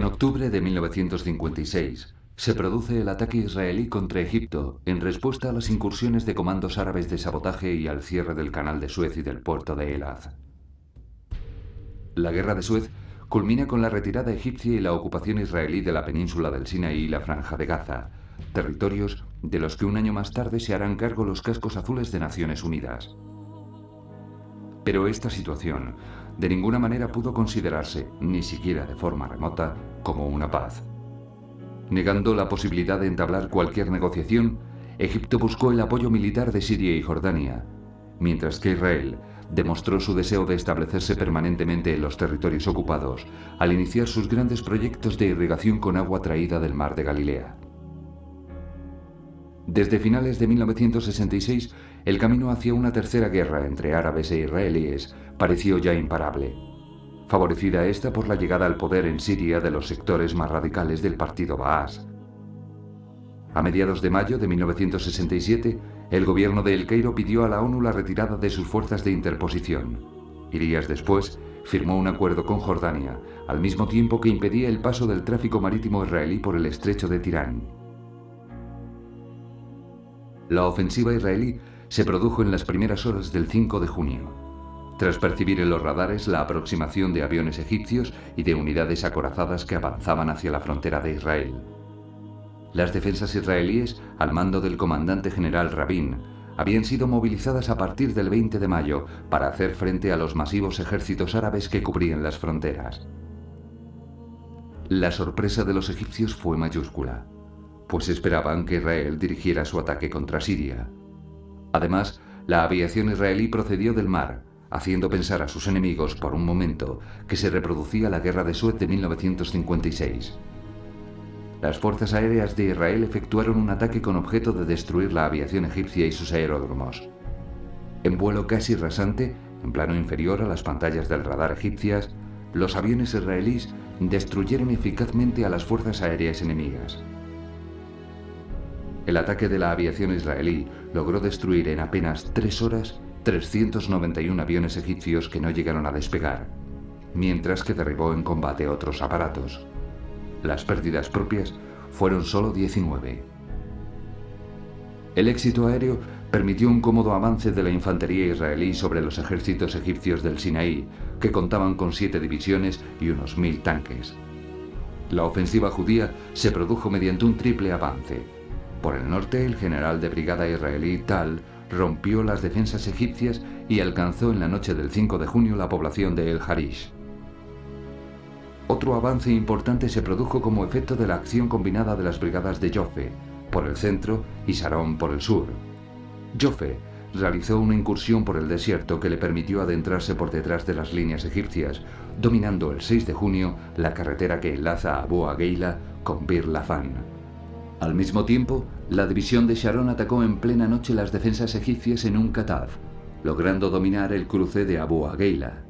octubre de 1956 se produce el ataque israelí contra Egipto en respuesta a las incursiones de comandos árabes de sabotaje y al cierre del canal de Suez y del puerto de Elad. La guerra de Suez culmina con la retirada egipcia y la ocupación israelí de la península del Sinaí y la Franja de Gaza, territorios de los que un año más tarde se harán cargo los cascos azules de Naciones Unidas. Pero esta situación de ninguna manera pudo considerarse, ni siquiera de forma remota, como una paz. Negando la posibilidad de entablar cualquier negociación, Egipto buscó el apoyo militar de Siria y Jordania, mientras que Israel demostró su deseo de establecerse permanentemente en los territorios ocupados al iniciar sus grandes proyectos de irrigación con agua traída del mar de Galilea. Desde finales de 1966, el camino hacia una tercera guerra entre árabes e israelíes pareció ya imparable, favorecida esta por la llegada al poder en Siria de los sectores más radicales del partido Baas. A mediados de mayo de 1967, el gobierno de El Cairo pidió a la ONU la retirada de sus fuerzas de interposición, y días después firmó un acuerdo con Jordania, al mismo tiempo que impedía el paso del tráfico marítimo israelí por el estrecho de Tirán. La ofensiva israelí se produjo en las primeras horas del 5 de junio. Tras percibir en los radares la aproximación de aviones egipcios y de unidades acorazadas que avanzaban hacia la frontera de Israel. Las defensas israelíes, al mando del comandante general Rabin, habían sido movilizadas a partir del 20 de mayo para hacer frente a los masivos ejércitos árabes que cubrían las fronteras. La sorpresa de los egipcios fue mayúscula, pues esperaban que Israel dirigiera su ataque contra Siria. Además, la aviación israelí procedió del mar, haciendo pensar a sus enemigos por un momento que se reproducía la guerra de Suez de 1956. Las fuerzas aéreas de Israel efectuaron un ataque con objeto de destruir la aviación egipcia y sus aeródromos. En vuelo casi rasante, en plano inferior a las pantallas del radar egipcias, los aviones israelíes destruyeron eficazmente a las fuerzas aéreas enemigas. El ataque de la aviación israelí logró destruir en apenas 3 horas 391 aviones egipcios que no llegaron a despegar, mientras que derribó en combate otros aparatos. Las pérdidas propias fueron solo 19. El éxito aéreo permitió un cómodo avance de la infantería israelí sobre los ejércitos egipcios del Sinaí, que contaban con 7 divisiones y unos 1000 tanques. La ofensiva judía se produjo mediante un triple avance. Por el norte, el general de brigada israelí Tal rompió las defensas egipcias y alcanzó en la noche del 5 de junio la población de El Harish. Otro avance importante se produjo como efecto de la acción combinada de las brigadas de Jofe por el centro y Sharon por el sur. Jofe realizó una incursión por el desierto que le permitió adentrarse por detrás de las líneas egipcias, dominando el 6 de junio la carretera que enlaza a Abu Agheila con Bir Lafan. Al mismo tiempo, la división de Sharon atacó en plena noche las defensas egipcias en un Kataf, logrando dominar el cruce de Abu Agheila.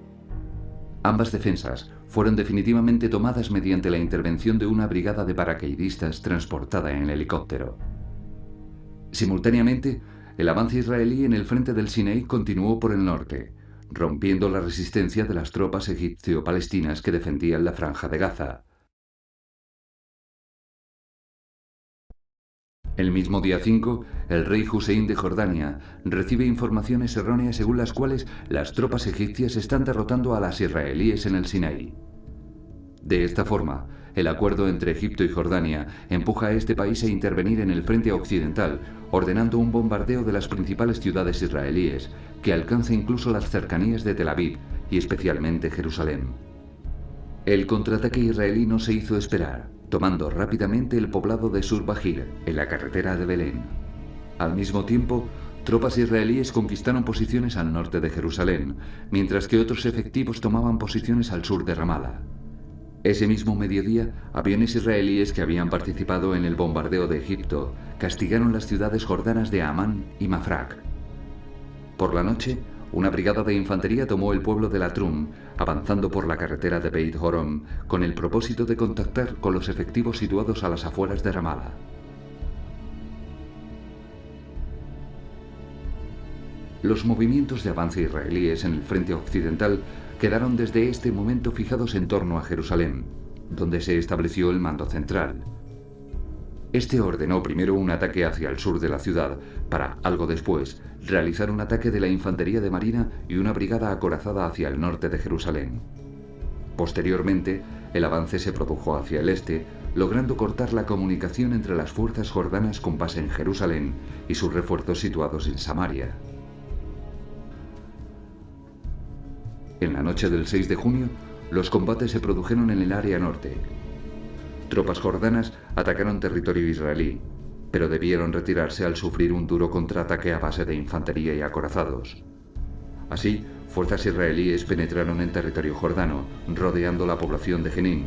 Ambas defensas fueron definitivamente tomadas mediante la intervención de una brigada de paracaidistas transportada en helicóptero. Simultáneamente, el avance israelí en el frente del Sinaí continuó por el norte, rompiendo la resistencia de las tropas egipcio-palestinas que defendían la Franja de Gaza. El mismo día 5, el rey Hussein de Jordania recibe informaciones erróneas según las cuales las tropas egipcias están derrotando a las israelíes en el Sinaí. De esta forma, el acuerdo entre Egipto y Jordania empuja a este país a intervenir en el frente occidental, ordenando un bombardeo de las principales ciudades israelíes, que alcanza incluso las cercanías de Tel Aviv y especialmente Jerusalén. El contraataque israelí no se hizo esperar, tomando rápidamente el poblado de Sur-Bahir, en la carretera de Belén. Al mismo tiempo, tropas israelíes conquistaron posiciones al norte de Jerusalén, mientras que otros efectivos tomaban posiciones al sur de Ramala. Ese mismo mediodía, aviones israelíes que habían participado en el bombardeo de Egipto castigaron las ciudades jordanas de Amán y Mafraq. Por la noche, una brigada de infantería tomó el pueblo de Latrum, avanzando por la carretera de Beit Horon, con el propósito de contactar con los efectivos situados a las afueras de Ramala. Los movimientos de avance israelíes en el frente occidental quedaron desde este momento fijados en torno a Jerusalén, donde se estableció el mando central. Este ordenó primero un ataque hacia el sur de la ciudad, para, algo después, realizar un ataque de la infantería de marina y una brigada acorazada hacia el norte de Jerusalén. Posteriormente, el avance se produjo hacia el este, logrando cortar la comunicación entre las fuerzas jordanas con base en Jerusalén y sus refuerzos situados en Samaria. En la noche del 6 de junio, los combates se produjeron en el área norte. Tropas jordanas atacaron territorio israelí, pero debieron retirarse al sufrir un duro contraataque a base de infantería y acorazados. Así, fuerzas israelíes penetraron en territorio jordano, rodeando la población de Jenin.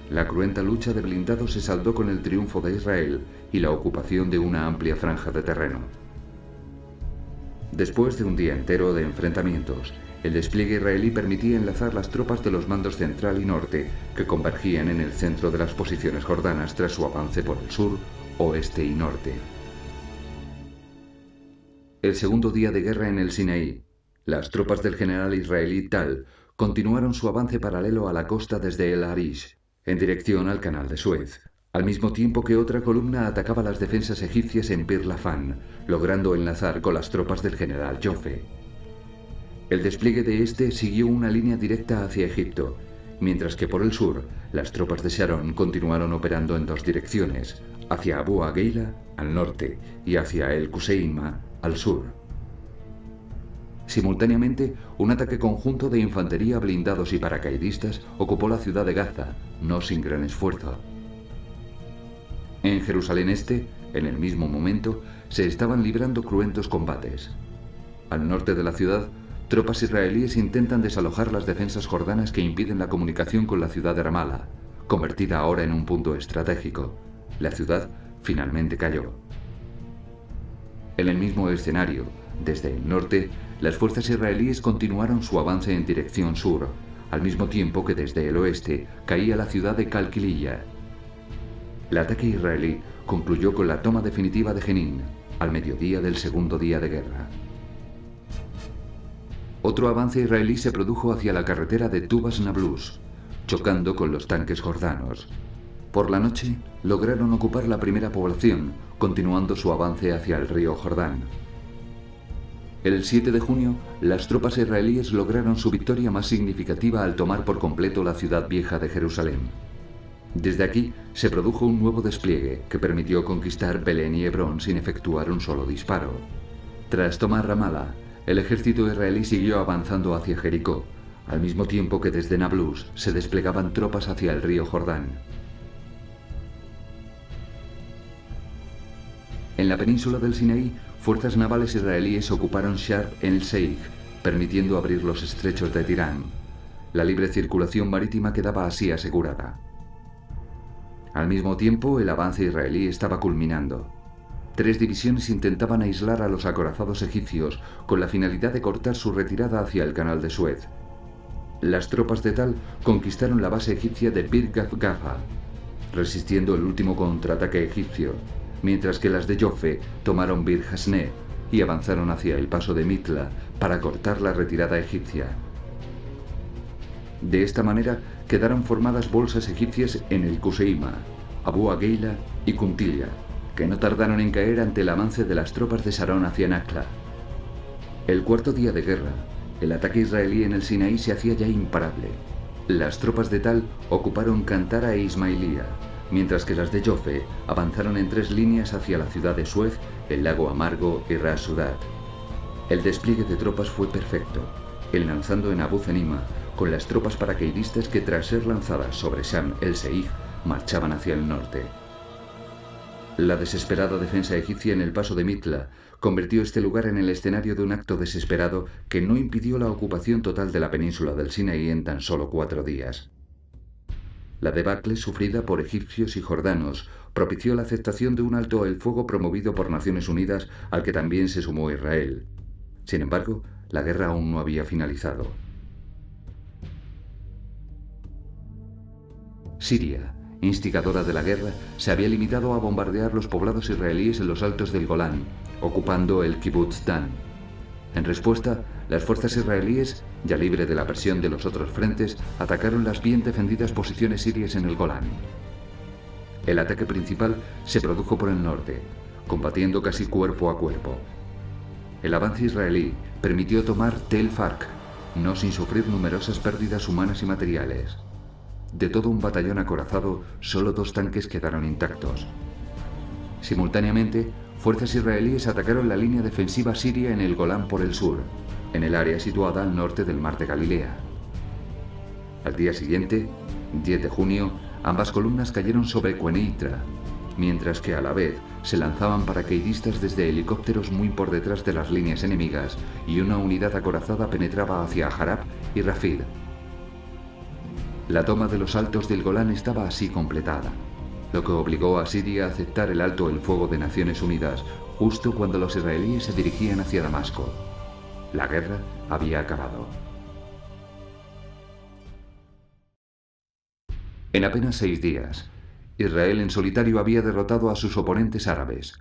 La cruenta lucha de blindados se saldó con el triunfo de Israel y la ocupación de una amplia franja de terreno. Después de un día entero de enfrentamientos, el despliegue israelí permitía enlazar las tropas de los mandos central y norte, que convergían en el centro de las posiciones jordanas tras su avance por el sur, oeste y norte. El segundo día de guerra en el Sinaí, las tropas del general israelí Tal continuaron su avance paralelo a la costa desde El Arish, en dirección al canal de Suez, al mismo tiempo que otra columna atacaba las defensas egipcias en Bir Lafan, logrando enlazar con las tropas del general Jofe. El despliegue de este siguió una línea directa hacia Egipto, mientras que por el sur, las tropas de Sharon continuaron operando en dos direcciones, hacia Abu Agheila, al norte, y hacia El Kuseima, al sur. Simultáneamente, un ataque conjunto de infantería, blindados y paracaidistas ocupó la ciudad de Gaza, no sin gran esfuerzo. En Jerusalén Este, en el mismo momento, se estaban librando cruentos combates. Al norte de la ciudad, tropas israelíes intentan desalojar las defensas jordanas que impiden la comunicación con la ciudad de Ramallah, convertida ahora en un punto estratégico. La ciudad finalmente cayó. En el mismo escenario, desde el norte, las fuerzas israelíes continuaron su avance en dirección sur, al mismo tiempo que desde el oeste caía la ciudad de Calquiliyah. El ataque israelí concluyó con la toma definitiva de Jenin, al mediodía del segundo día de guerra. Otro avance israelí se produjo hacia la carretera de Tubas Nablus, chocando con los tanques jordanos. Por la noche, lograron ocupar la primera población, continuando su avance hacia el río Jordán. El 7 de junio, las tropas israelíes lograron su victoria más significativa al tomar por completo la ciudad vieja de Jerusalén. Desde aquí, se produjo un nuevo despliegue que permitió conquistar Belén y Hebrón sin efectuar un solo disparo. Tras tomar Ramallah, el ejército israelí siguió avanzando hacia Jericó, al mismo tiempo que desde Nablus se desplegaban tropas hacia el río Jordán. En la península del Sinaí, fuerzas navales israelíes ocuparon Sharm el-Sheikh, permitiendo abrir los estrechos de Tirán. La libre circulación marítima quedaba así asegurada. Al mismo tiempo, el avance israelí estaba culminando. 3 divisiones intentaban aislar a los acorazados egipcios con la finalidad de cortar su retirada hacia el canal de Suez. Las tropas de Tal conquistaron la base egipcia de Bir Gafgafa, resistiendo el último contraataque egipcio, mientras que las de Jofe tomaron Bir Hasne y avanzaron hacia el paso de Mitla para cortar la retirada egipcia. De esta manera quedaron formadas bolsas egipcias en el Kuseima, Abu Agheila y Kuntilia, que no tardaron en caer ante el avance de las tropas de Sharon hacia Nakla. El cuarto día de guerra, el ataque israelí en el Sinaí se hacía ya imparable. Las tropas de Tal ocuparon Cantara e Ismailía, mientras que las de Jofe avanzaron en 3 líneas hacia la ciudad de Suez, el lago Amargo y Ras Sudat. El despliegue de tropas fue perfecto, enlazando en Abu Zenima con las tropas paracaidistas que, tras ser lanzadas sobre Sham el-Sheikh, marchaban hacia el norte. La desesperada defensa egipcia en el paso de Mitla convirtió este lugar en el escenario de un acto desesperado que no impidió la ocupación total de la península del Sinaí en tan solo 4 días. La debacle sufrida por egipcios y jordanos propició la aceptación de un alto el fuego promovido por Naciones Unidas, al que también se sumó Israel. Sin embargo, la guerra aún no había finalizado. Siria, instigadora de la guerra, se había limitado a bombardear los poblados israelíes en los altos del Golán, ocupando el Kibbutz Dan. En respuesta, las fuerzas israelíes, ya libre de la presión de los otros frentes, atacaron las bien defendidas posiciones sirias en el Golán. El ataque principal se produjo por el norte, combatiendo casi cuerpo a cuerpo. El avance israelí permitió tomar Tel Farq, no sin sufrir numerosas pérdidas humanas y materiales. De todo un batallón acorazado, solo 2 tanques quedaron intactos. Simultáneamente, fuerzas israelíes atacaron la línea defensiva siria en el Golán por el sur, en el área situada al norte del mar de Galilea. Al día siguiente, 10 de junio, ambas columnas cayeron sobre Quneitra, mientras que a la vez se lanzaban paracaidistas desde helicópteros muy por detrás de las líneas enemigas y una unidad acorazada penetraba hacia Harab y Rafid. La toma de los altos del Golán estaba así completada, lo que obligó a Siria a aceptar el alto el fuego de Naciones Unidas justo cuando los israelíes se dirigían hacia Damasco. La guerra había acabado. En apenas 6 días, Israel en solitario había derrotado a sus oponentes árabes.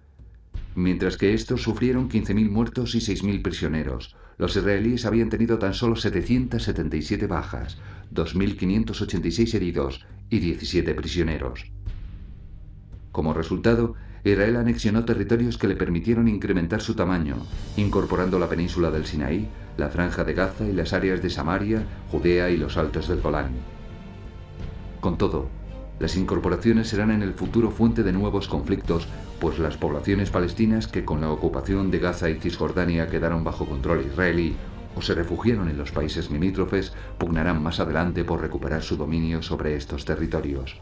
Mientras que estos sufrieron 15.000 muertos y 6.000 prisioneros, los israelíes habían tenido tan solo 777 bajas, 2.586 heridos y 17 prisioneros. Como resultado, Israel anexionó territorios que le permitieron incrementar su tamaño, incorporando la península del Sinaí, la franja de Gaza y las áreas de Samaria, Judea y los altos del Golán. Con todo, las incorporaciones serán en el futuro fuente de nuevos conflictos, pues las poblaciones palestinas que con la ocupación de Gaza y Cisjordania quedaron bajo control israelí o se refugiaron en los países limítrofes, pugnarán más adelante por recuperar su dominio sobre estos territorios.